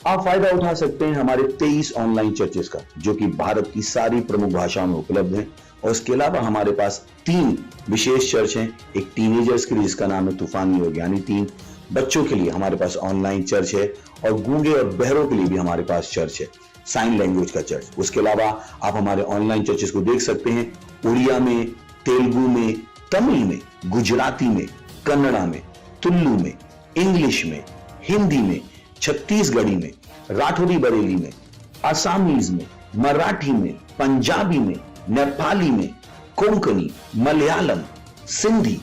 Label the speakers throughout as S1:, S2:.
S1: आप फायदा उठा सकते हैं हमारे 23 ऑनलाइन चर्चेस का, जो कि भारत की सारी प्रमुख भाषाओं में उपलब्ध हैं। और इसके अलावा हमारे पास 3 विशेष चर्च हैं। एक टीनेजर्स के लिए जिसका नाम है तूफानी योग यानी 3, बच्चों के लिए हमारे पास ऑनलाइन चर्च है, और गूंगे और बहरों के लिए भी हमारे पास चर्च है, साइन लैंग्वेज का चर्च। उसके अलावा आप हमारे ऑनलाइन चर्चेस को देख सकते हैं उड़िया में, तेलुगु में, तमिल में, गुजराती में, कन्नड़ा में, तुलु में, इंग्लिश में, हिंदी में, छत्तीसगढ़ी में, राठौरी बरेली में, आसामीज में, मराठी में, पंजाबी में, नेपाली में, कोंकणी, मलयालम, सिंधी,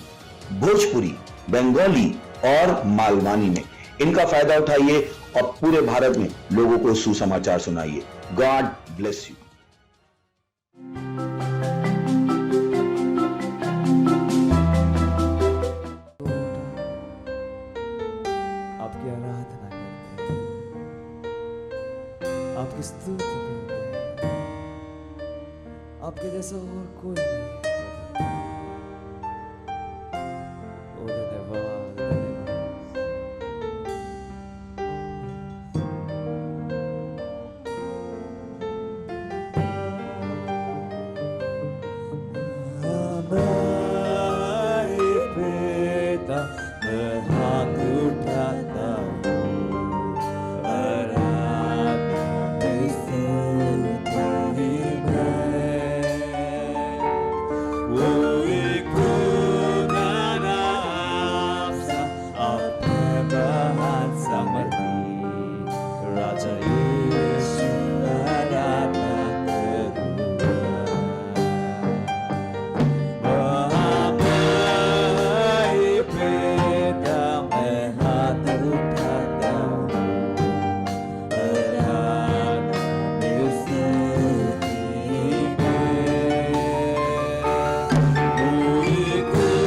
S1: भोजपुरी, बंगाली और मालवानी में। इनका फायदा उठाइए और पूरे भारत में लोगों को सुसमाचार सुनाइए। God bless you.
S2: आपकी आराधना करते हैं, आपकी स्तुति करते हैं। आपके जैसा और कोई नहीं है। ओ धन्यवाद, धन्यवाद। हमारे पिता मैं हाथ उठाता हूँ, आराधना में स्तुति में। वो एक गाना आपसा, आपने बहुत समर्थी, राजा यीशु आराधना करूँगा। हमारे पिता मैं हाथ उठाता हूँ, आराधना में स्तुति में। कोई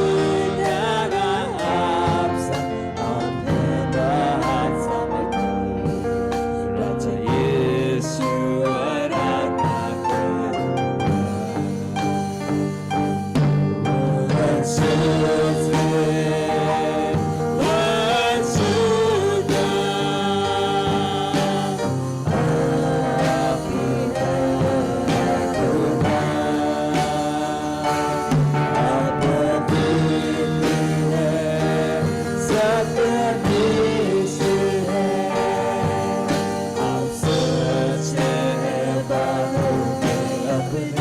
S2: गाना आपसा, आपने बहुत समर्थी, राजा यीशु आराधना करूँगा। अपने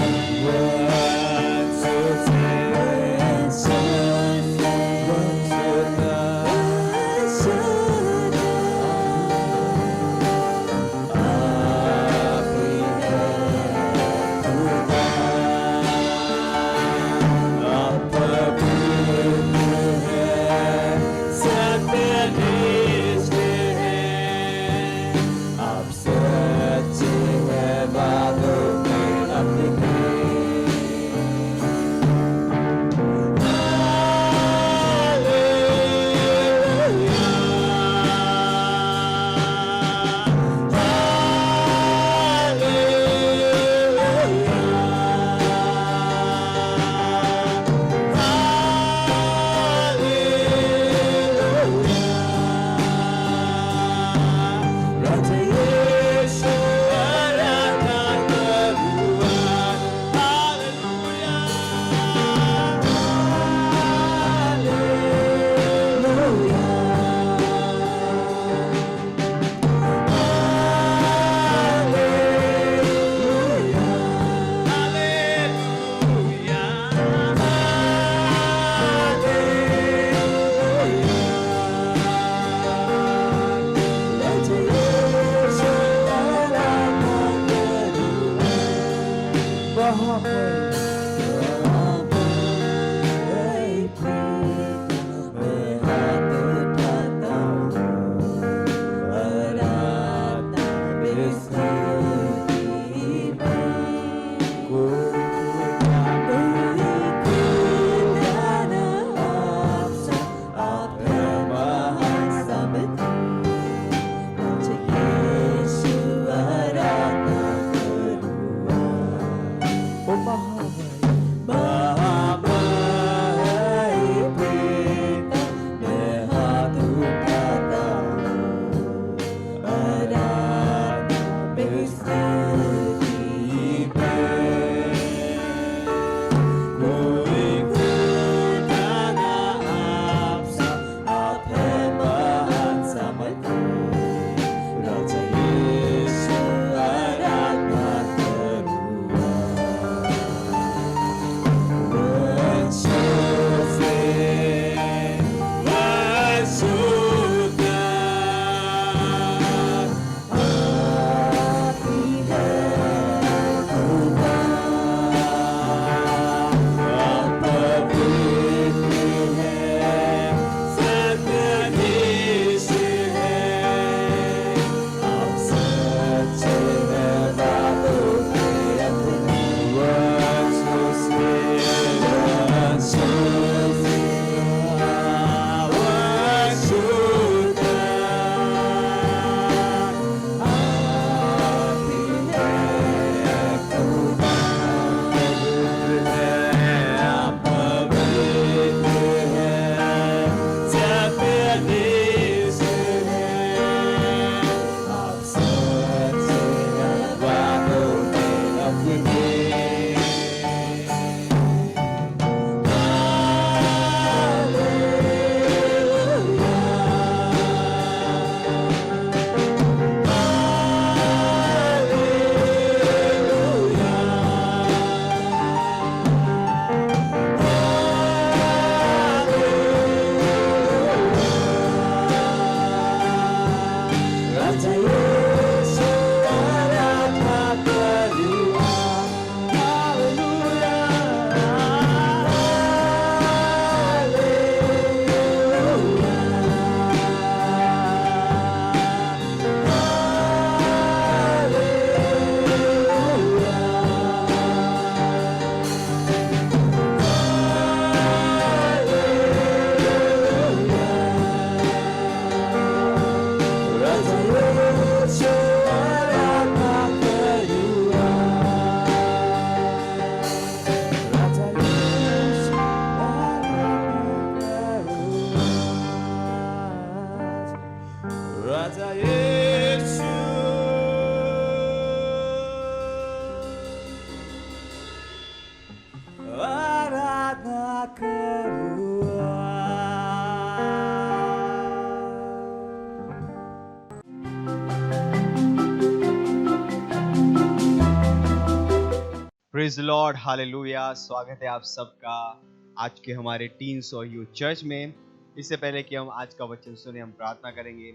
S3: प्रेज लॉर्ड, हालेलुया। स्वागत है आप सबका आज के हमारे 300 यूथ चर्च में। इससे पहले कि हम आज का वचन सुने, हम प्रार्थना करेंगे।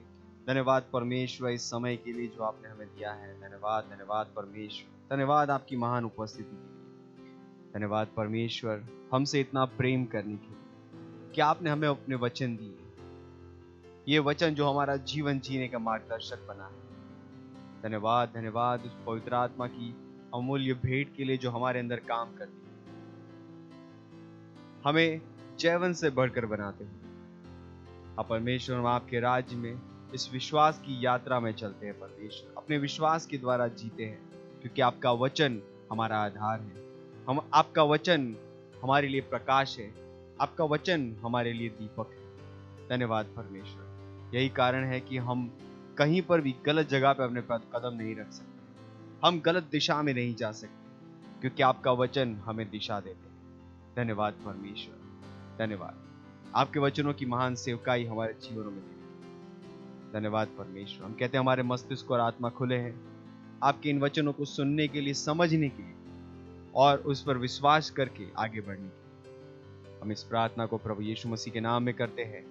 S3: धन्यवाद परमेश्वर इस समय के लिए जो आपने हमें दिया है। धन्यवाद, धन्यवाद परमेश्वर, धन्यवाद आपकी महान उपस्थिति के लिए। धन्यवाद परमेश्वर हमसे इतना प्रेम करने के लिए कि आपने हमें अपने वचन दिए। ये वचन जो हमारा जीवन जीने का मार्गदर्शक बना है। धन्यवाद, धन्यवाद उस पवित्र आत्मा की अमूल्य भेंट के लिए जो हमारे अंदर काम करती है, हमें जैवन से बढ़कर बनाते हैं। अब परमेश्वर हम आपके राज्य में इस विश्वास की यात्रा में चलते हैं। परमेश्वर अपने विश्वास के द्वारा जीते हैं, क्योंकि आपका वचन हमारा आधार है। हम आपका वचन हमारे लिए प्रकाश है, आपका वचन हमारे लिए दीपक है। धन्यवाद परमेश्वर। यही कारण है कि हम कहीं पर भी गलत जगह पर अपने कदम नहीं रख सकते, हम गलत दिशा में नहीं जा सकते, क्योंकि आपका वचन हमें दिशा देते हैं। धन्यवाद परमेश्वर, धन्यवाद। आपके वचनों की महान सेवकाई हमारे जीवनों में दी। धन्यवाद परमेश्वर। हम कहते हैं हमारे मस्तिष्क और आत्मा खुले हैं आपके इन वचनों को सुनने के लिए, समझने के लिए और उस पर विश्वास करके आगे बढ़ने के लिए। हम इस प्रार्थना को प्रभु यीशु मसीह के नाम में करते हैं,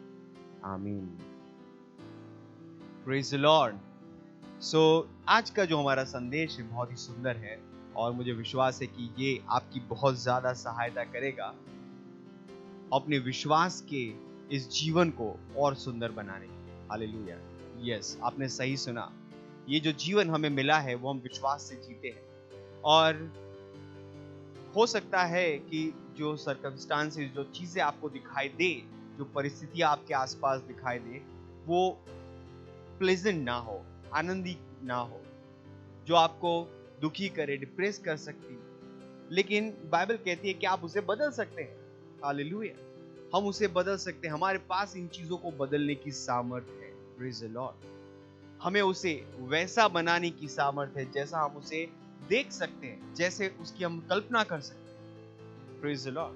S3: आमीन। Praise the Lord. सो आज का जो हमारा संदेश है बहुत ही सुंदर है और मुझे विश्वास है कि ये आपकी बहुत ज्यादा सहायता करेगा अपने विश्वास के इस जीवन को और सुंदर बनाने के लिए। हालेलुया। यस, आपने सही सुना। ये जो जीवन हमें मिला है वो हम विश्वास से जीते हैं। और हो सकता है कि जो सर्कमस्टांसेस, जो चीजें आपको दिखाई दे, जो परिस्थितियां आपके आसपास दिखाई दे, वो प्लेजेंट ना हो, आनंदी ना हो, जो आपको दुखी करे, डिप्रेस कर सकती, लेकिन बाइबल कहती है कि आप उसे बदल सकते हैं। हालेलुया। हम उसे बदल सकते हैं। हमारे पास इन चीजों को बदलने की सामर्थ्य है। Praise the Lord. हमें उसे वैसा बनाने की सामर्थ्य है जैसा हम उसे देख सकते हैं, जैसे उसकी हम कल्पना कर सकते हैं। Praise the Lord.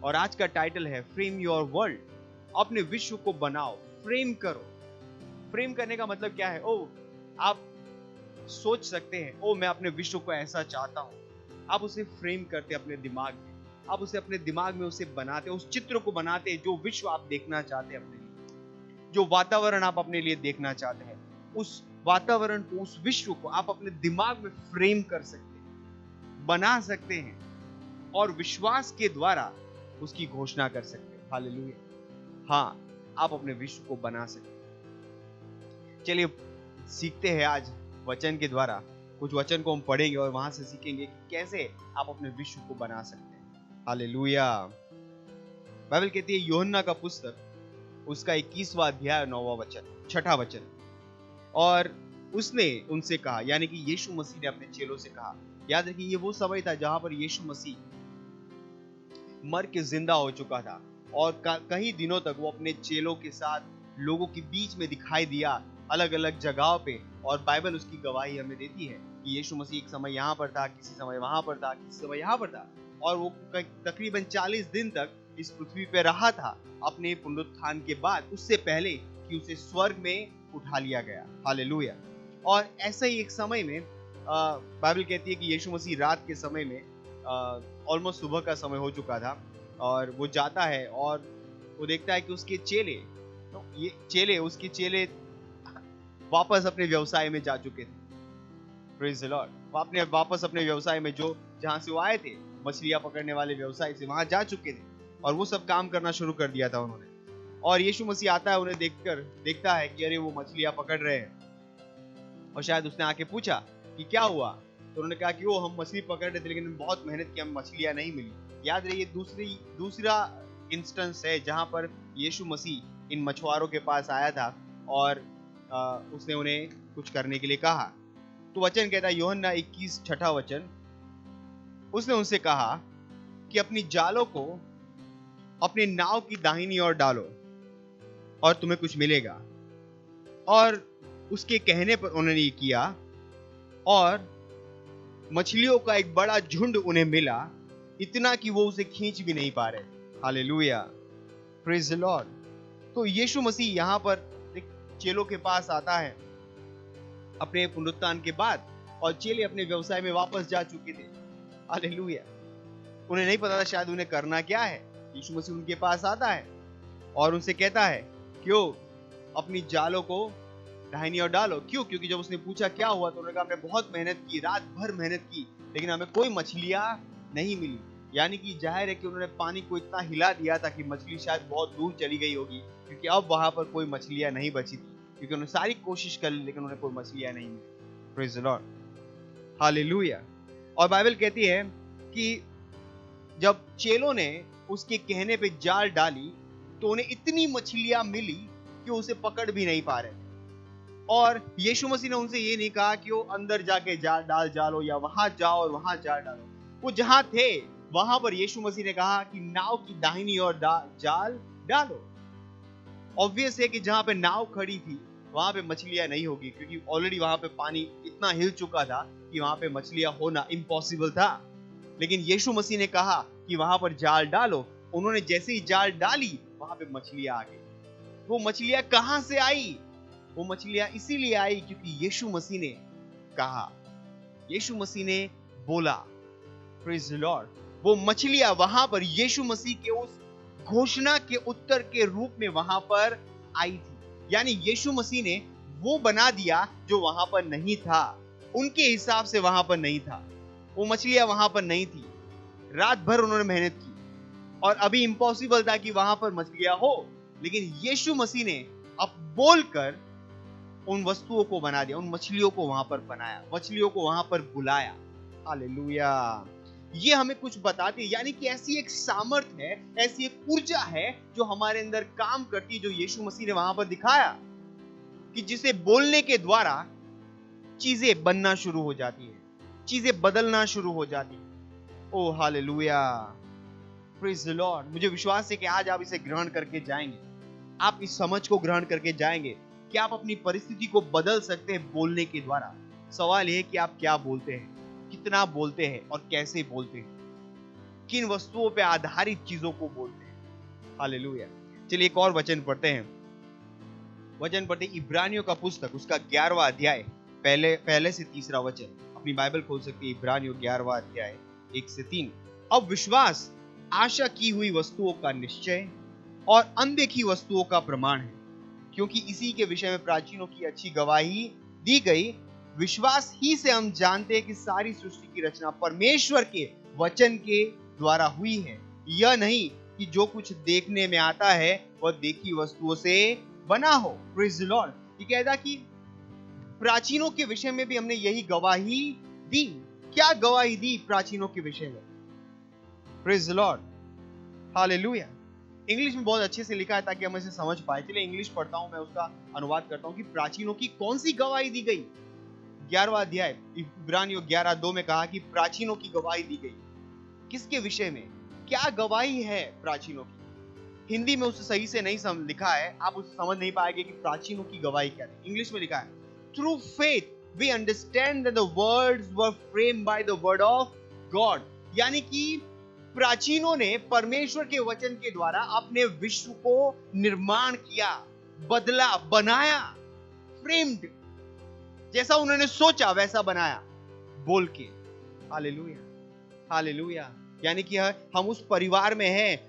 S3: और आज का टाइटल है फ्रेम योर वर्ल्ड। अपने विश्व को बनाओ, फ्रेम करो। फ्रेम करने का मतलब क्या है? आप सोच सकते हैं, मैं अपने विश्व को ऐसा चाहता हूं। आप उसे फ्रेम करते अपने दिमाग में, आप उसे अपने दिमाग में उसे बनाते, उस चित्र को बनाते जो विश्व आप देखना चाहते हैं अपने लिए, जो वातावरण आप अपने लिए देखना चाहते हैं, उस वातावरण को, उस विश्व को आप अपने दिमाग में फ्रेम कर सकते हैं, बना सकते हैं और विश्वास के द्वारा उसकी घोषणा कर सकते हैं। हालेलुया। हाँ, आप अपने विश्व को बना सकते हैं। चलिए सीखते हैं आज वचन के द्वारा। कुछ वचन को हम पढ़ेंगे और वहां से सीखेंगे कि कैसे आप अपने विश्व को बना सकते हैं। हालेलुया। बाइबल कहती है यूहन्ना का पुस्तक, उसका 21वां अध्याय 9वां वचन, 6ठा वचन। और उसने उनसे कहा, यानी कि यीशु मसीह ने अपने चेलों से कहा। याद रखिए, ये वो समय था जहां पर यीशु मसीह मर के जिंदा हो चुका था और कई दिनों तक वो अपने चेलों के साथ लोगों के बीच में दिखाई दिया, अलग अलग जगहों पे। और बाइबल उसकी गवाही हमें देती है कि यीशु मसीह एक समय यहाँ पर था, किसी समय वहां पर था, किसी समय यहाँ पर था। और वो तकरीबन 40 दिन तक इस पृथ्वी पे रहा था अपने पुनरुत्थान के बाद, उससे पहले कि उसे स्वर्ग में उठा लिया गया। हालेलुया। और ऐसा ही एक समय में बाइबल कहती है कि यीशु मसीह रात के समय में, ऑलमोस्ट सुबह का समय हो चुका था, और वो जाता है और वो देखता है कि उसके चेले वापस अपने व्यवसाय में जा चुके थे। Praise the Lord. वो अपने वापस अपने व्यवसाय में, जो जहां से वो आए थे, मछलियां पकड़ने वाले व्यवसाय से, वहां जा चुके थे और वो सब काम करना शुरू कर दिया था उन्होंने। और यीशु मसीह आता है, उन्हें देखता है कि अरे वो मछलियां पकड़ रहे हैं। और शायद उसने आके पूछा कि क्या हुआ, तो उन्होंने कहा कि वो हम मछली पकड़ रहे थे लेकिन बहुत मेहनत की, हमें मछलियां नहीं मिली। याद रहिए, दूसरा इंस्टेंस है जहां पर यीशु मसीह इन मछुआरों के पास आया था और उसने उन्हें कुछ करने के लिए कहा। तो वचन कहता है यूहन्ना 21 6ठा वचन, उसने उनसे कहा कि अपनी जालों को अपने नाव की दाहिनी ओर डालो और तुम्हें कुछ मिलेगा। और उसके कहने पर उन्होंने ये किया और मछलियों का एक बड़ा झुंड उन्हें मिला, इतना कि वो उसे खींच भी नहीं पा रहे। हालेलुया। Praise the Lord. तो यीशु मसीह यहाँ पर चेलों के पास आता है अपने पुनरुत्थान के बाद, और चेले अपने व्यवसाय में वापस जा चुके थे। हालेलुया। उन्हें नहीं पता था शायद उन्हें करना क्या है। यीशु मसीह उनके पास आता है और उनसे कहता है, क्यों अपनी जालों को दाहिनी ओर डालो। क्यों? क्योंकि जब उसने पूछा क्या हुआ तो उन्होंने कहा हमने बहुत मेहनत की, रात भर मेहनत की, लेकिन हमें कोई मछलियां नहीं मिली। यानी कि जाहिर है कि उन्होंने पानी को इतना हिला दिया था कि मछली शायद बहुत दूर चली गई होगी, क्योंकि अब वहां पर कोई मछलियां नहीं बची थी, क्योंकि उन्होंने सारी कोशिश कर ली लेकिन उन्हें कोई मछलियां नहीं मिली। Praise the Lord, hallelujah. और बाइबल कहती है कि जब चेलों ने उसके कहने पे जाल डाली तो उन्हें इतनी मछलियां मिली कि उसे पकड़ भी नहीं पा रहे। और यीशु मसीह ने उनसे ये नहीं कहा कि वो अंदर जाके जाल डालो या वहां जाओ और वहां जाल डालो। वो जहां थे वहां पर यीशु मसीह ने कहा कि नाव की दाहिनी ओर जाल डालो। ऑब्वियस है कि जहां पे नाव खड़ी थी वहां पे मछलियां नहीं होगी, क्योंकि ऑलरेडी वहां पे पानी इतना हिल चुका था कि वहां पे मछलियां होना इम्पॉसिबल था। लेकिन यीशु मसीह ने कहा कि वहां पर जाल डालो। उन्होंने जैसे ही जाल डाली वहां पे मछलियां आ गई। वो मछलियां कहां से आई? वो मछलियां इसीलिए आई क्योंकि यीशु मसीह ने कहा, यीशु मसीह ने बोला। Praise the Lord. वो मछलियां वहां पर यीशु मसीह के उस घोषणा के उत्तर के रूप में वहां पर आई थी। यानी यीशु मसीह ने वो बना दिया जो वहां पर नहीं था, उनके हिसाब से वहां पर नहीं था। वो मछलियां वहां पर नहीं थी। रात भर उन्होंने मेहनत की और अभी इम्पॉसिबल था कि वहां पर मछलियां हो, लेकिन यीशु मसीह ने अब बोलकर उन वस्तुओं को बना दिया, उन मछलियों को वहां पर बनाया, मछलियों को वहां पर बुलाया। हालेलुया। ये हमें कुछ बताती है, यानी कि ऐसी एक सामर्थ्य है, ऐसी एक ऊर्जा है जो हमारे अंदर काम करती है, जो यीशु मसीह ने वहां पर दिखाया कि जिसे बोलने के द्वारा चीजें बनना शुरू हो जाती है, चीजें बदलना शुरू हो जाती है। ओ हालेलुया, प्रेज द लॉर्ड। मुझे विश्वास है कि आज आप इसे ग्रहण करके जाएंगे, आप इस समझ को ग्रहण करके जाएंगे कि आप अपनी परिस्थिति को बदल सकते हैं बोलने के द्वारा। सवाल यह है कि आप क्या बोलते हैं, कितना बोलते हैं और कैसे बोलते हैं, किन वस्तुओं पे आधारित चीजों को बोलते हैं। हालेलुया। चलिए एक और वचन पढ़ते हैं। वचन पढ़ते इब्रानियों का पुस्तक, उसका 11वां अध्याय, पहले से 3रा वचन। अपनी बाइबल खोल सकते हैं, इब्रानियों 11वां अध्याय 1 से 3। अब विश्वास आशा की हुई वस्तुओं का निश्चय और अनदेखी वस्तुओं का प्रमाण है, क्योंकि इसी के विषय में प्राचीनों की अच्छी गवाही दी गई। विश्वास ही से हम जानते हैं कि सारी सृष्टि की रचना परमेश्वर के वचन के द्वारा हुई है, यह नहीं कि जो कुछ देखने में आता है वह देखी वस्तुओं से बना हो। Praise the Lord. ये कहता कि प्राचीनों के विषय में भी हमने यही गवाही दी। क्या गवाही दी प्राचीनों के विषय में? Praise the Lord, hallelujah. English में बहुत अच्छे से लिखा है ताकि हम इसे समझ पाए। चलिए इंग्लिश पढ़ता हूं, मैं उसका अनुवाद करता हूं कि प्राचीनों की कौन सी गवाही दी गई। 11वां अध्याय इब्रानियों 11:2 में कहा कि प्राचीनों की गवाही दी गई। किसके विषय में? क्या गवाही है प्राचीनों की? हिंदी में उसे सही से नहीं लिखा है, आप उसे समझ नहीं पाएंगे कि प्राचीनों की गवाही क्या है। इंग्लिश में लिखा है, through faith we understand that the words were framed by the word of God. यानी कि प्राचीनों ने परमेश्वर के वचन के द्वारा अपने विश्व को निर्माण किया, बदला, बनाया। फ्रेम्ड, जैसा उन्होंने सोचा वैसा बनाया बोल के। Hallelujah, hallelujah. यानी कि हम उस परिवार में हैं,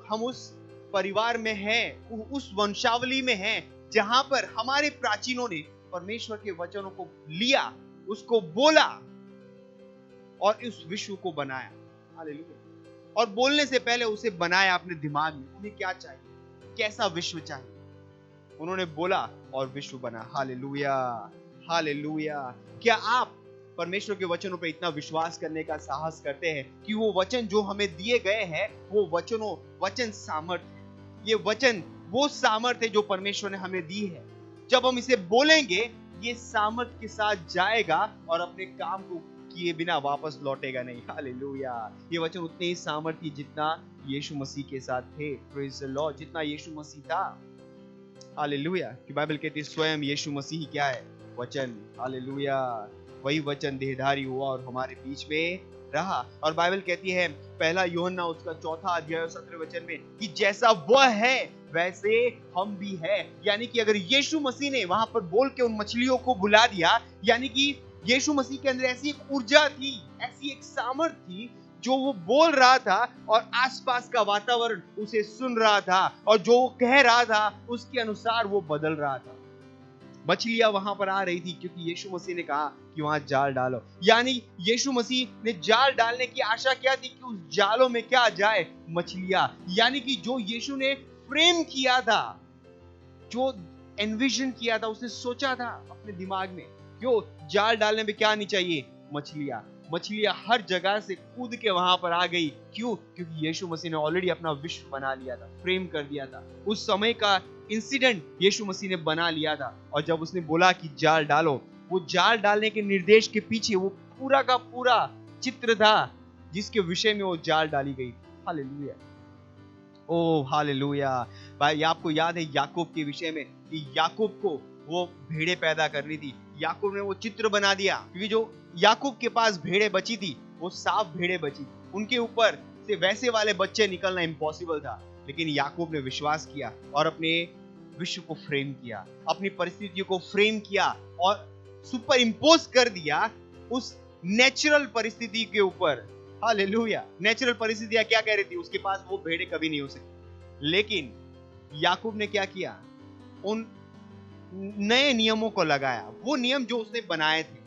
S3: हम उस परिवार में हैं, उस वंशावली में हैं जहां पर हमारे प्राचीनों ने परमेश्वर के वचनों को लिया, उसको बोला और इस विश्व को बनाया। हालेलुया। और बोलने से पहले उसे बनाया अपने दिमाग में। उन्हें क्या चाहिए, कैसा विश्व चाहिए, उन्होंने बोला और विश्व बना। Hallelujah, hallelujah. क्या आप परमेश्वर के वचनों पे इतना विश्वास करने का साहस करते हैं कि वो वचन जो हमें दिए गए हैं वो वचन सामर्थ है। ये वचन वो सामर्थ है जो परमेश्वर ने हमें दी है। जब हम इसे बोलेंगे ये सामर्थ के साथ जाएगा और अपने काम को किए बिना वापस लौटेगा नहीं। हालेलुया। ये वचन उतने ही सामर्थी जितना यीशु मसीह के साथ थे। Praise the Lord. जितना यीशु मसीह था। हालेलुया। कि बाइबल कहती है स्वयं यीशु मसीह क्या है? वचन। हालेलुया। वही वचन देहधारी हुआ और हमारे बीच में रहा। और बाइबल कहती है पहला यूहन्ना उसका 4 अध्याय 17 वचन में कि जैसा वह है वैसे हम भी है। यानी कि अगर यीशु मसीह ने वहां पर बोल के उन मछलियों को बुला दिया, यानी कि यीशु मसीह के अंदर ऐसी एक ऊर्जा थी, ऐसी एक सामर्थ थी जो वो बोल रहा था और आसपास का वातावरण उसे सुन रहा था और जो वो कह रहा था उसके अनुसार वो बदल रहा था। मछलियां वहां पर आ रही थी क्योंकि यीशु मसीह ने कहा कि वहां जाल डालो। यानी यीशु मसीह ने जाल डालने की आशा क्या थी कि उस जालों में क्या आ जाए, मछलियां। यानी कि जो यीशु ने फ्रेम किया था, जो एनविजन किया था, उसने सोचा था अपने दिमाग में, क्यों जाल डालने में क्या आनी चाहिए, मछलियां। मछलियां हर जगह से कूद के वहां पर आ गई। क्यों? क्योंकि यीशु मसीह ने ऑलरेडी अपना विश्व बना लिया था, फ्रेम कर दिया था। उस समय का इंसिडेंट यीशु मसीह ने बना लिया था। और जब उसने बोला कि जाल डालो, वो जाल डालने के निर्देश के पीछे वो पूरा का पूरा चित्र था जिसके विषय में वो जाल डाली गई। Hallelujah, oh hallelujah. भाई आपको याद है याकूब के विषय में कि याकूब को वो भेड़ें पैदा करनी थी। याकूब ने वो चित्र बना दिया, क्योंकि जो याकूब के पास भेड़ें बची थी वो साफ भेड़ें बची, उनके ऊपर से वैसे वाले बच्चे निकलना इम्पॉसिबल था। लेकिन याकूब ने विश्वास किया और अपने विश्व को फ्रेम किया, अपनी परिस्थितियों को फ्रेम किया और सुपर इम्पोज कर दिया उस नेचुरल परिस्थिति के ऊपर। हालेलुया। नेचुरल परिस्थितियां क्या कह रही थी, उसके पास वो भेड़ें कभी नहीं हो सकती। लेकिन याकूब ने क्या किया, उन नए नियमों को लगाया, वो नियम जो उसने बनाए थे।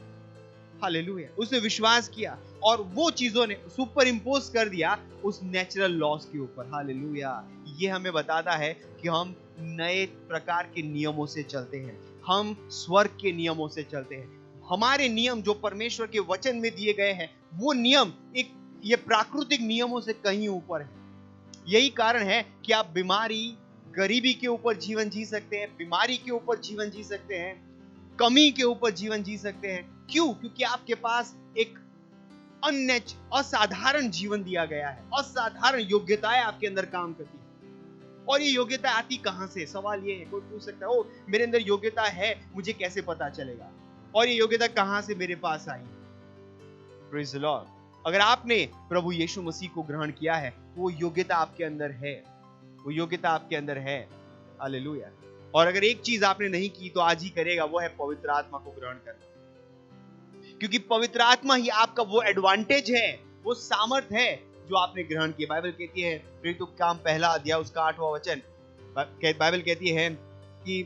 S3: हालेलुया। उसने विश्वास किया और वो चीजों ने सुपर इम्पोज कर दिया उस नेचुरल लॉस के ऊपर। हालेलुया। ये हमें बताता है कि हम नए प्रकार के नियमों से चलते हैं, हम स्वर्ग के नियमों से चलते हैं। हमारे नियम जो परमेश्वर के वचन में दिए गए हैं, वो नियम ये प्राकृतिक नियमों से कहीं ऊपर है। यही कारण है कि आप बीमारी, गरीबी के ऊपर जीवन जी सकते हैं, बीमारी के ऊपर जीवन जी सकते हैं, कमी के ऊपर जीवन जी सकते हैं। क्यों? क्योंकि आपके पास एक असाधारण जीवन दिया गया है, असाधारण योग्यताएं आपके अंदर काम करती है। और ये योग्यता आती कहां से? सवाल ये है। कोई पूछ सकता है, ओ मेरे अंदर योग्यता है, मुझे कैसे पता चलेगा? और ये योग्यता कहां से मेरे पास आई? Praise the Lord. अगर आपने प्रभु यीशु मसीह को ग्रहण किया है, वो योग्यता आपके अंदर है, वो योग्यता आपके अंदर है। हालेलुया। और अगर एक चीज आपने नहीं की तो आज ही करेगा, वो है पवित्र आत्मा को ग्रहण करना। क्योंकि पवित्र आत्मा ही आपका वो एडवांटेज है, वो सामर्थ है जो आपने ग्रहण किया। बाइबल कहती है, प्रेरितों के काम पहला अध्याय उसका 8वां वचन, बाइबल कहती है कि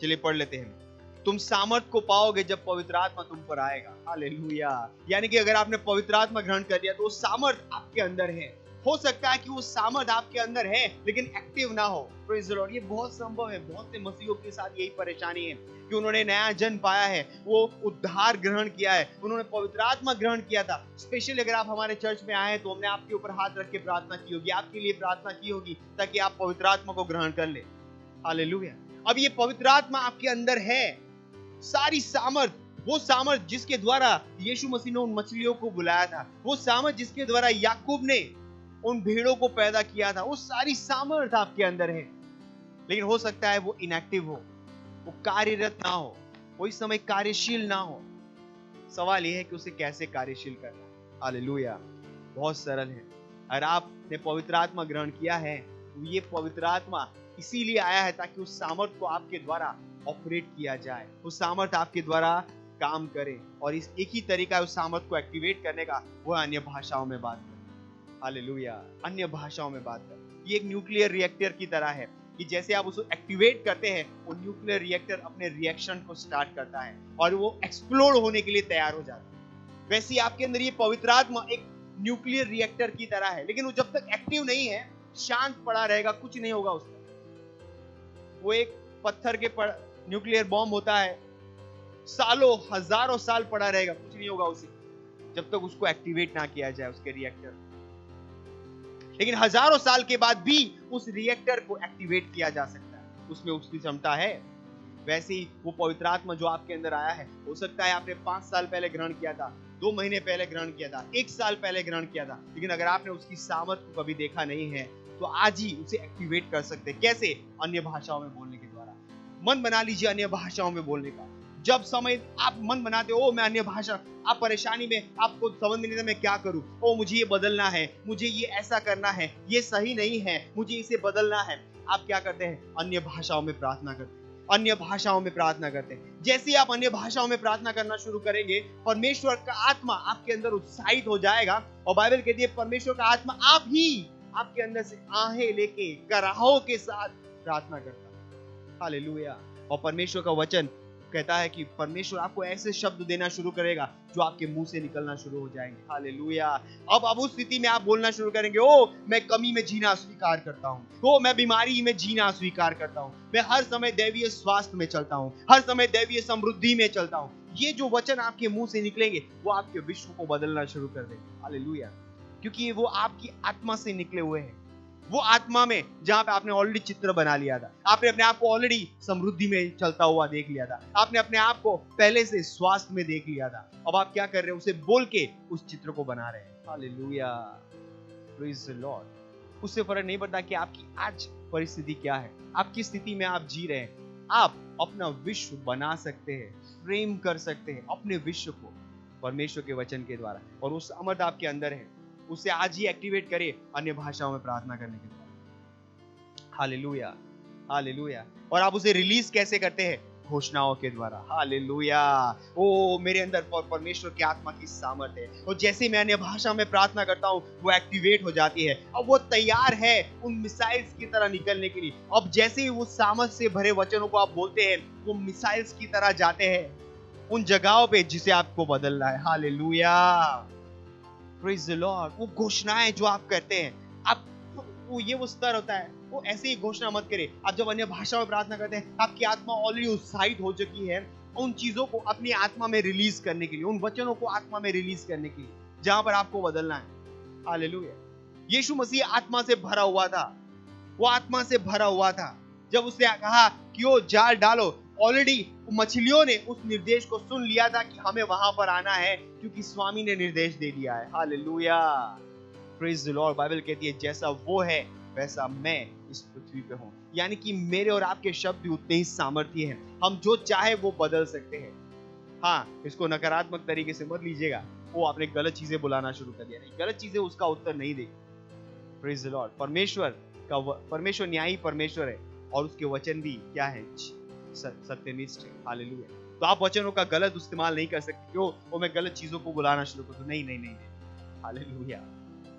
S3: चलिए पढ़ लेते हैं, तुम सामर्थ को पाओगे जब पवित्र आत्मा तुम पर आएगा। हालेलुया। यानी कि अगर आपने पवित्र आत्मा ग्रहण कर लिया तो वो सामर्थ आपके अंदर है। हो सकता है कि वो सामर्थ आपके अंदर है लेकिन एक्टिव ना हो। Praise the Lord. ये बहुत संभव है। बहुत से मसीहों के साथ यही परेशानी है कि उन्होंने नया जन्म पाया है, वो उद्धार ग्रहण किया है, उन्होंने पवित्र आत्मा ग्रहण किया था। स्पेशली अगर आप हमारे चर्च में आए तो हमने आपके ऊपर हाथ रख के प्रार्थना की होगी, आपके लिए प्रार्थना की होगी ताकि आप पवित्र आत्मा को ग्रहण कर ले। हालेलुया। अब ये पवित्र आत्मा आपके अंदर है, सारी सामर्थ, वो सामर्थ जिसके द्वारा यीशु मसीह ने उन मछलियों को बुलाया था, वो सामर्थ जिसके द्वारा याकूब ने उन भेड़ों को पैदा किया था, वो सारी सामर्थ आपके अंदर है। लेकिन हो सकता है वो इनएक्टिव हो, वो कार्यरत ना हो, वो इस समय कार्यशील ना हो। सवाल यह है कि उसे कैसे कार्यशील करना है। हालेलुया। बहुत सरल है। अगर आपने पवित्र आत्मा ग्रहण किया है तो ये पवित्र आत्मा इसीलिए आया है ताकि उस सामर्थ को आपके द्वारा ऑपरेट किया जाए, उस सामर्थ आपके द्वारा काम करे। और इस एक ही तरीका है उस सामर्थ को एक्टिवेट करने का, वो अन्य भाषाओं में बात कर। हालेलुया। अन्य भाषाओं में बात कर। ये एक न्यूक्लियर रिएक्टर की तरह है कि जैसे आप उसको एक्टिवेट करते हैं, वो न्यूक्लियर रिएक्टर अपने रिएक्शन को स्टार्ट करता है और वो एक्सप्लोड होने के लिए तैयार हो जाता है। वैसे ही आपके अंदर ये पवित्र आत्मा एक न्यूक्लियर रिएक्टर की तरह है, लेकिन वो जब तक एक्टिव नहीं है, शांत पड़ा रहेगा, कुछ नहीं होगा उसका। वो एक पत्थर के न्यूक्लियर बॉम्ब होता है, सालों हजारों साल पड़ा रहेगा, कुछ नहीं होगा उसे, जब तक उसको एक्टिवेट ना किया जाए उसके रिएक्टर। लेकिन हजारों साल के बाद भी उस रिएक्टर को एक्टिवेट किया जा सकता है, उसमें उसकी क्षमता है। वैसे ही वो पवित्र आत्मा जो आपके अंदर आया है, हो सकता है आपने 5 साल पहले ग्रहण किया था, 2 महीने पहले ग्रहण किया था, 1 साल पहले ग्रहण किया था, लेकिन अगर आपने उसकी सामर्थ को कभी देखा नहीं है तो आज ही उसे एक्टिवेट कर सकते हैं। कैसे? अन्य भाषाओं में बोलने के द्वारा। मन बना लीजिए अन्य भाषाओं में बोलने का। जब समय आप मन बनाते हो, मैं अन्य भाषा, आप परेशानी में, आपको समझ में नहीं आता मैं क्या करूं, ओ मुझे ये बदलना है, मुझे ये ऐसा करना है, ये सही नहीं है, मुझे इसे बदलना है। आप क्या करते हैं? अन्य भाषाओं में प्रार्थना करते हैं। अन्य भाषाओं में प्रार्थना करते हैं। जैसे ही आप अन्य भाषाओं में प्रार्थना करना शुरू करेंगे, परमेश्वर का आत्मा आपके अंदर उत्साहित हो जाएगा। और बाइबल कहती है परमेश्वर का आत्मा आप ही आपके अंदर से आहें लेके कराहों के साथ प्रार्थना करता है। हालेलुया। और परमेश्वर का वचन कहता है कि परमेश्वर आपको ऐसे शब्द देना शुरू करेगा जो आपके मुंह से निकलना शुरू हो जाएंगे। हालेलुया। अब उस स्थिति में आप बोलना शुरू करेंगे, ओ मैं कमी में जीना स्वीकार करता हूँ, ओ मैं बीमारी में जीना स्वीकार करता हूँ, मैं हर समय दैवीय स्वास्थ्य में चलता हूँ, हर समय दैवीय समृद्धि में चलता हूँ। ये जो वचन आपके मुंह से निकलेंगे वो आपके विश्व को बदलना शुरू कर देंगे। हालेलुया। क्योंकि वो आपकी आत्मा से निकले हुए हैं, वो आत्मा में जहां पे आपने ऑलरेडी चित्र बना लिया था, आपने अपने आप को ऑलरेडी समृद्धि में चलता हुआ देख लिया था, आपने अपने आप को पहले से स्वास्थ्य में देख लिया था। अब आप क्या कर रहे हैं? उसे बोल के उस चित्र को बना रहे हैं। Hallelujah, praise the Lord. उससे फर्क नहीं पड़ता कि आपकी आज परिस्थिति क्या है, आप किस स्थिति में आप जी रहे हैं। आप अपना विश्व बना सकते हैं, फ्रेम कर सकते हैं अपने विश्व को परमेश्वर के वचन के द्वारा, और उस सामर्थ आपके अंदर है। उसे आज ही एक्टिवेट करिए अन्य भाषाओं में प्रार्थना करने के द्वारा। Hallelujah, hallelujah. और आप उसे रिलीज कैसे करते हैं? घोषणाओं के द्वारा। हालेलुया। ओ मेरे अंदर परमेश्वर की आत्मा की सामर्थ्य है, और जैसे मैं अन्य भाषा में प्रार्थना करता हूँ वो एक्टिवेट हो जाती है। अब वो तैयार है उन मिसाइल्स की तरह निकलने के लिए। अब जैसे ही वो सामर्थ से भरे वचनों को आप बोलते हैं, वो मिसाइल्स की तरह जाते हैं उन जगहों पे जिसे आपको बदलना है। Hallelujah, praise the Lord. वो घोषणाएं जो आप करते हैं, आप वो स्तर होता है। वो ऐसे ही घोषणा मत करे। आप जब अन्य भाषा में प्रार्थना करते हैं, आपकी आत्मा ऑलरेडी उत्साहित हो चुकी है उन चीजों को अपनी आत्मा में रिलीज करने के लिए, उन वचनों को आत्मा में रिलीज करने के लिए जहां पर आपको बदलना है। हालेलुया। यीशु मसीह आत्मा से भरा हुआ था, वो आत्मा से भरा हुआ था। जब उसने कहा कि वो जाल डालो, ऑलरेडी मछलियों ने उस निर्देश को सुन लिया था कि हमें वहां पर आना है, क्योंकि स्वामी ने निर्देश दे दिया है। Hallelujah, praise the Lord. Bible कहती है जैसा वो है वैसा मैं इस पृथ्वी पे हूं। यानी कि मेरे और आपके शब्द भी उतने ही सामर्थ्य हैं, हम जो चाहे वो बदल सकते हैं। हाँ, इसको नकारात्मक तरीके से मत लीजिएगा। वो आपने गलत चीजें बुलाना शुरू कर दिया, नहीं, गलत चीजें उसका उत्तर नहीं देगी। Praise the Lord. परमेश्वर न्यायी परमेश्वर है, और उसके वचन भी क्या है? सत्यनिष्ठ है। हालेलुया। तो आप वचनों का गलत इस्तेमाल नहीं कर सकते। क्यों? वो मैं गलत चीजों को बुलाना शुरू कर दूं? नहीं नहीं नहीं, नहीं। Hallelujah,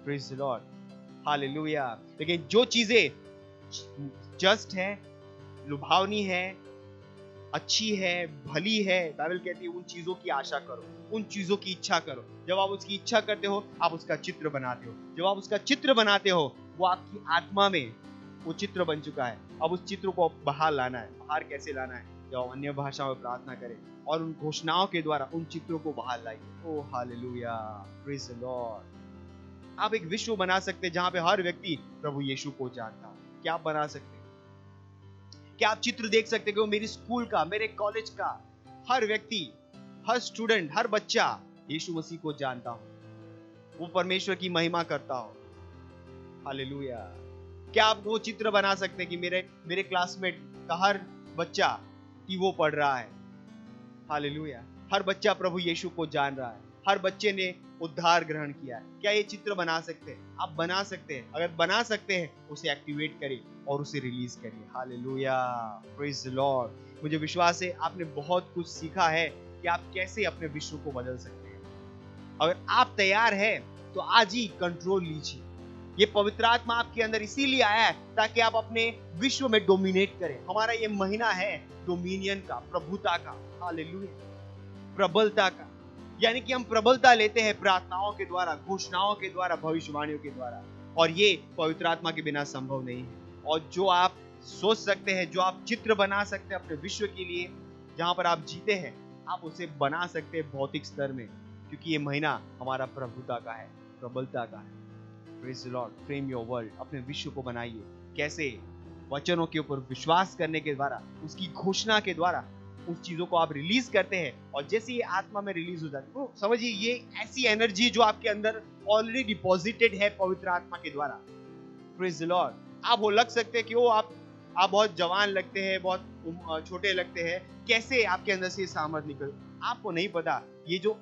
S3: praise the Lord. Hallelujah. लेकिन जो चीजें जस्ट है, लुभावनी है, अच्छी है, भली है, बाइबल कहती है उन चीजों की आशा करो, उन चीजों की इच्छा करो। जब आप उसकी इच्छा करते हो, आप उसका चित्र बनाते हो। जब आप उसका चित्र बनाते हो, वो आपकी आत्मा में वो चित्र बन चुका है। अब उस चित्र को बाहर लाना है। बाहर कैसे लाना है? जब आप अन्य भाषाओं में प्रार्थना करें और उन घोषणाओं के द्वारा उन चित्रों को बाहर लाइए। ओ हालेलुया, प्रेज द लॉर्ड। आप एक विश्व बना सकते हैं जहां पे हर व्यक्ति प्रभु यीशु को जानता है। क्या आप बना सकते हैं? क्या आप चित्र देख सकते हैं कि वो मेरी स्कूल का, मेरे कॉलेज का हर व्यक्ति, हर स्टूडेंट, हर बच्चा यीशु मसीह को जानता हो, वो परमेश्वर की महिमा करता हो। हालेलुया। क्या आप वो चित्र बना सकते हैं कि मेरे क्लासमेट का हर बच्चा कि वो पढ़ रहा है? हालेलुया। हर बच्चा प्रभु यीशु को जान रहा है, हर बच्चे ने उद्धार ग्रहण किया है। क्या ये चित्र बना सकते हैं? आप बना सकते हैं। अगर बना सकते हैं, उसे एक्टिवेट करिए और उसे रिलीज करिए। Hallelujah, praise the Lord. मुझे विश्वास है आपने बहुत कुछ सीखा है कि आप कैसे अपने विश्व को बदल सकते हैं। अगर आप तैयार हैं तो आज ही कंट्रोल लीजिए। ये पवित्र आत्मा आपके अंदर इसीलिए आया है ताकि आप अपने विश्व में डोमिनेट करें। हमारा ये महीना है डोमिनियन का, प्रभुता का। हालेलुया, प्रबलता का। यानी कि हम प्रबलता लेते हैं प्रार्थनाओं के द्वारा, घोषणाओं के द्वारा, भविष्यवाणियों के द्वारा, और ये पवित्र आत्मा के बिना संभव नहीं है। और जो आप सोच सकते हैं, जो आप चित्र बना सकते हैं अपने विश्व के लिए जहां पर आप जीते हैं, आप उसे बना सकते हैं भौतिक स्तर में, क्योंकि ये महीना हमारा प्रभुता का है, प्रबलता का है। Praise the Lord. Frame your world. अपने विश्व को बनाइए। कैसे? वचनों के ऊपर विश्वास करने के द्वारा, उसकी घोषणा के द्वारा उस चीजों को आप रिलीज करते हैं, और जैसे ये आत्मा में रिलीज हो जाती है, तो समझिए ये ऐसी एनर्जी जो आपके अंदर ऑलरेडी डिपॉजिटेड है पवित्र आत्मा के द्वारा। Praise the Lord. आप वो लग सकते हैं कि वो आप बहुत जवान लगते हैं, बहुत छोटे लगते हैं, कैसे आपके अंदर से सामर्थ निकल, आपको नहीं पता। ये जो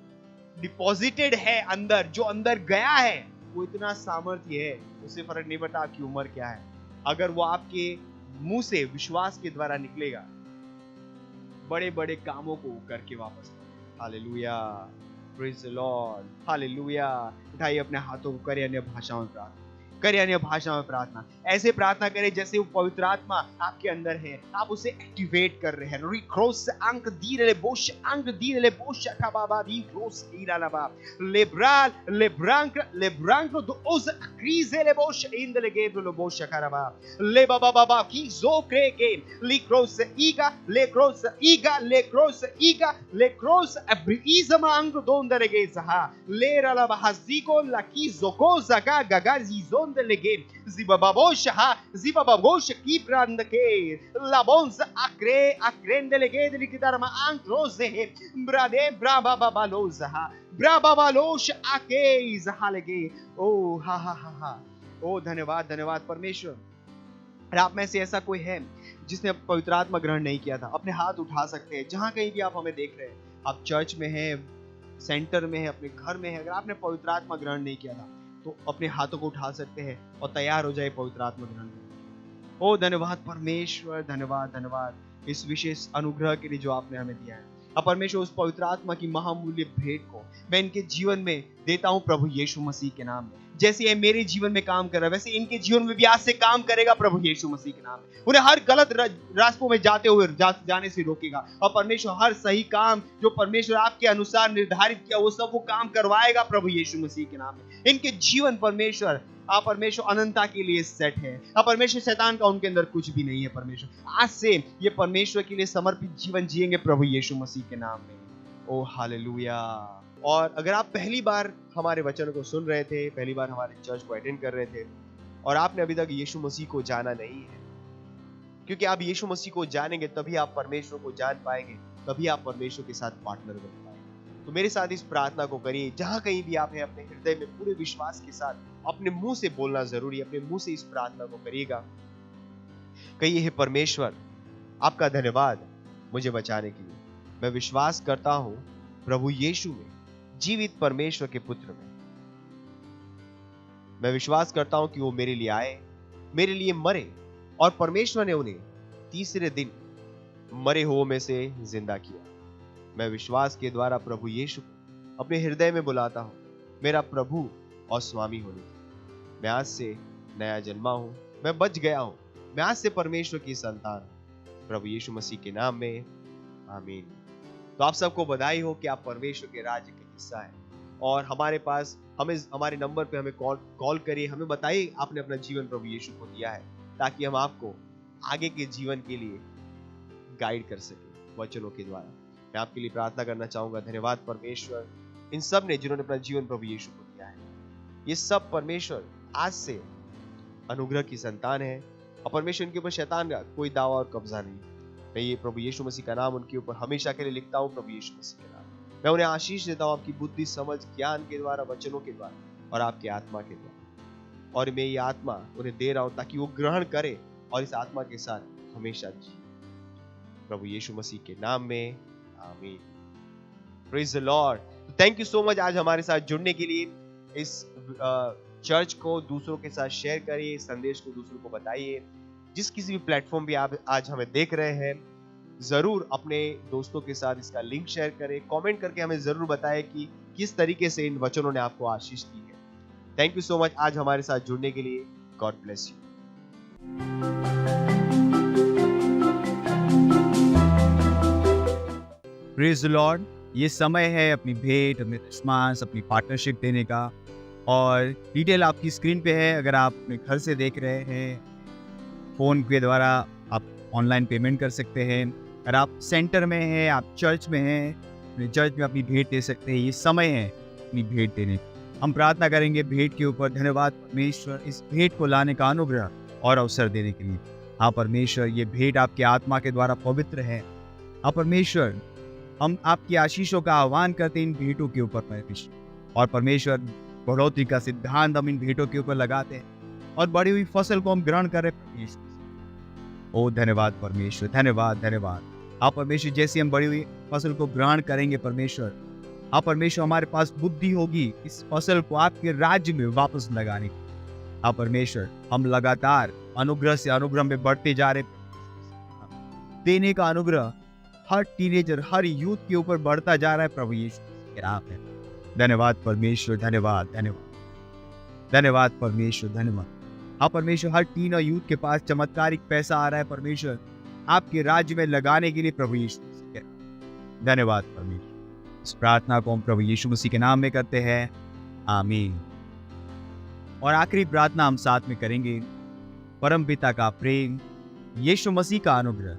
S3: डिपॉजिटेड है अंदर, जो अंदर गया है, वो इतना सामर्थ्य है, उससे फर्क नहीं पड़ता आपकी उम्र क्या है। अगर वो आपके मुंह से विश्वास के द्वारा निकलेगा बड़े बड़े कामों को करके वापस लौटे। Hallelujah, praise the Lord, hallelujah. उठाइए अपने हाथों को, करें अन्य भाषाओं में प्रार्थना, करें अन्य भाषा में प्रार्थना। ऐसे प्रार्थना करें जैसे वो पवित्र आत्मा आपके अंदर है, आप उसे एक्टिवेट कर रहे हैं। रिक्रोस अंक दीरे बोश अंक दीरे बोश का बाबा दी क्रोस ईला लबा लेब्राल लेब्रांक दो ओज क्रीजे ले बोश इन द लेगे लो बोश करबा ले बाबा बाबा की जो क्रे के लिक्रोस ईगा लेक्रोस अब्रीजम अंक दोंदर के सहा ले रला बहाजीको लकी जोको जगा गगाजी लेगे zibababosh की प्रांत के लाबोंस अक्रेंद लेगे दिलिकिदारमा आंक्रोज है ब्रादे ब्राबाबालोज हा ब्राबाबालोश आके जहालेगे। ओ हा हा हा हा, ओ धन्यवाद धन्यवाद परमेश्वर। और आप में से ऐसा कोई है जिसने पवित्र आत्मा ग्रहण नहीं किया था, अपने हाथ उठा सकते हैं। जहां कहीं भी आप हमें देख रहे हैं, आप चर्च में हैं, सेंटर में हैं, अपने घर में हैं, अगर आपने पवित्र आत्मा ग्रहण नहीं किया था तो अपने हाथों को उठा सकते हैं और तैयार हो जाए पवित्र आत्मा ग्रहण करने। ओ धन्यवाद परमेश्वर, धन्यवाद धन्यवाद इस विशेष अनुग्रह के लिए जो आपने हमें दिया है। अब परमेश्वर उस पवित्र आत्मा की महामूल्य भेंट को मैं इनके जीवन में देता हूं प्रभु यीशु मसीह के नाम में। जैसे ये मेरे जीवन में काम कर रहा है, वैसे इनके जीवन में भी आज से काम करेगा प्रभु यीशु मसीह के नाम में। उन्हें हर गलत रास्तों में जाते हुए जाने से रोकेगा और परमेश्वर हर सही काम जो परमेश्वर आपके अनुसार निर्धारित किया वो सब वो काम करवाएगा प्रभु यीशु मसीह के नाम में। इनके जीवन परमेश्वर आप परमेश्वर अनंतता के लिए सेट है। अब परमेश्वर शैतान का उनके अंदर कुछ भी नहीं है। परमेश्वर आज से ये परमेश्वर के लिए समर्पित जीवन जिएंगे प्रभु यीशु मसीह के नाम में। ओ हालेलुया। और अगर आप पहली बार हमारे वचनों को सुन रहे थे, पहली बार हमारे चर्च को अटेंड कर रहे थे और आपने अभी तक यीशु मसीह को जाना नहीं है, क्योंकि आप यीशु मसीह को जानेंगे तभी आप परमेश्वर को जान पाएंगे, तभी आप परमेश्वर के साथ पार्टनर बन पाएंगे। तो मेरे साथ इस प्रार्थना को करिए। जहां कहीं भी आप हैं, अपने हृदय में पूरे विश्वास के साथ अपने मुंह से बोलना जरूरी है, अपने मुंह से इस प्रार्थना को करिएगा। कहिए, हे परमेश्वर आपका धन्यवाद मुझे बचाने के लिए। मैं विश्वास करता हूं प्रभु यीशु में, जीवित परमेश्वर के पुत्र में। मैं विश्वास करता हूं कि वो मेरे लिए आए, मेरे लिए मरे और परमेश्वर ने उन्हें तीसरे दिन मरे हुओं में से जिंदा किया। मैं विश्वास के द्वारा प्रभु यीशु को अपने हृदय में बुलाता हूं मेरा प्रभु और स्वामी होने की। मैं आज से नया जन्मा हूं, मैं बच गया हूं, मैं आज से परमेश्वर की संतान हूं, प्रभु यीशु मसीह के नाम में, आमीन। तो आप सबको बधाई हो कि आप परमेश्वर के राज्य के हिस्सा है। और हमारे नंबर पे हमें कॉल करिए, हमें बताइए आपने अपना जीवन प्रभु यीशु को दिया है, ताकि हम आपको आगे के जीवन के लिए गाइड कर सके वचनों के द्वारा। मैं आपके लिए प्रार्थना करना चाहूंगा। धन्यवाद परमेश्वर इन सब ने जिन्होंने अपना जीवन प्रभु यीशु को दिया है। ये सब परमेश्वर आज से अनुग्रह की संतान है और परमेश्वर इनके ऊपर शैतान का कोई दावा और कब्जा नहीं। मैं ये प्रभु यीशु मसीह का नाम उनके ऊपर हमेशा के लिए लिखता हूँ, प्रभु यीशु मसीह के नाम। मैं उन्हें आशीष देता हूँ आपकी बुद्धि, समझ, ज्ञान के द्वारा, वचनों के द्वारा और आपके आत्मा के द्वारा। और मैं ये आत्मा उन्हें दे रहा हूँ ताकि वो ग्रहण करे और इस आत्मा के साथ हमेशा जिए, प्रभु यीशु मसीह के नाम में, आमीन। Praise the Lord. Thank you so much आज हमारे साथ जुड़ने के लिए। इस चर्च को दूसरों के साथ शेयर करिए, इस संदेश को दूसरों को बताइए। जिस किसी भी प्लेटफॉर्म पे आप आज हमें देख रहे हैं, जरूर अपने दोस्तों के साथ इसका लिंक शेयर करें। कमेंट करके हमें जरूर बताएं कि किस तरीके से इन वचनों ने आपको आशीष दी है। थैंक यू सो मच आज हमारे साथ जुड़ने के लिए। God bless you.
S4: Praise the Lord. ये समय है अपनी भेंट, अपने रिस्पॉन्स, अपनी पार्टनरशिप देने का। और डिटेल आपकी स्क्रीन पे है। अगर आप अपने घर से देख रहे हैं, फ़ोन के द्वारा आप ऑनलाइन पेमेंट कर सकते हैं। अगर आप सेंटर में हैं, आप चर्च में हैं, अपने चर्च में अपनी भेंट दे सकते हैं। ये समय है अपनी भेंट देने की। हम प्रार्थना करेंगे भेंट के ऊपर। धन्यवाद परमेश्वर इस भेंट को लाने का अनुग्रह और अवसर देने के लिए। हाँ परमेश्वर, ये भेंट आपके आत्मा के द्वारा पवित्र है। हाँ परमेश्वर, हम आपकी आशीषों का आह्वान करते हैं इन भेंटों के ऊपर परमेश्वर। और परमेश्वर, बढ़ोतरी का सिद्धांत हम इन भेंटों के ऊपर लगाते हैं और बड़ी हुई फसल को हम ग्रहण करें परमेश्वर। ओ धन्यवाद परमेश्वर, धन्यवाद धन्यवाद। आप परमेश्वर, जैसे हम बड़ी हुई फसल को ग्रहण करेंगे परमेश्वर, आप परमेश्वर हमारे पास बुद्धि होगी इस फसल को आपके राज्य में वापस लगाने की। आप परमेश्वर, हम लगातार अनुग्रह से अनुग्रह में बढ़ते जा रहे। देने का अनुग्रह हर टीनेजर, हर यूथ के ऊपर बढ़ता जा रहा है प्रभु यीशु मसीह के नाम में। धन्यवाद परमेश्वर, धन्यवाद, धन्यवाद, धन्यवाद परमेश्वर, धन्यवाद। हाँ परमेश्वर, हर टीन और यूथ के पास चमत्कारिक पैसा आ रहा है परमेश्वर, आपके राज्य में लगाने के लिए प्रभु यीशु मसीह के नाम। धन्यवाद परमेश्वर। इस प्रार्थना को हम प्रभु यीशु मसीह के नाम में करते हैं, आमीन। और आखिरी प्रार्थना हम साथ में करेंगे। परम पिता का प्रेम, यीशु मसीह का अनुग्रह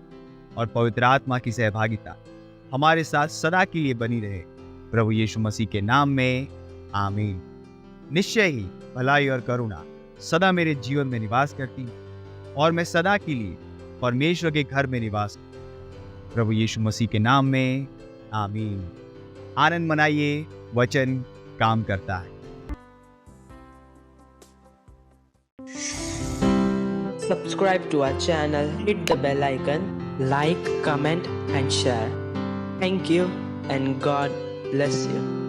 S4: और पवित्र आत्मा की सहभागिता हमारे साथ सदा के लिए बनी रहे, प्रभु यीशु मसीह के नाम में, आमीन। निश्चय ही भलाई और करुणा सदा मेरे जीवन में निवास करती और मैं सदा के लिए परमेश्वर के घर में निवास करती, प्रभु यीशु मसीह के नाम में, आमीन। आनंद मनाइए, वचन काम करता है।
S5: Subscribe to our channel, hit the bell icon, like, comment and share. Thank you and God bless you.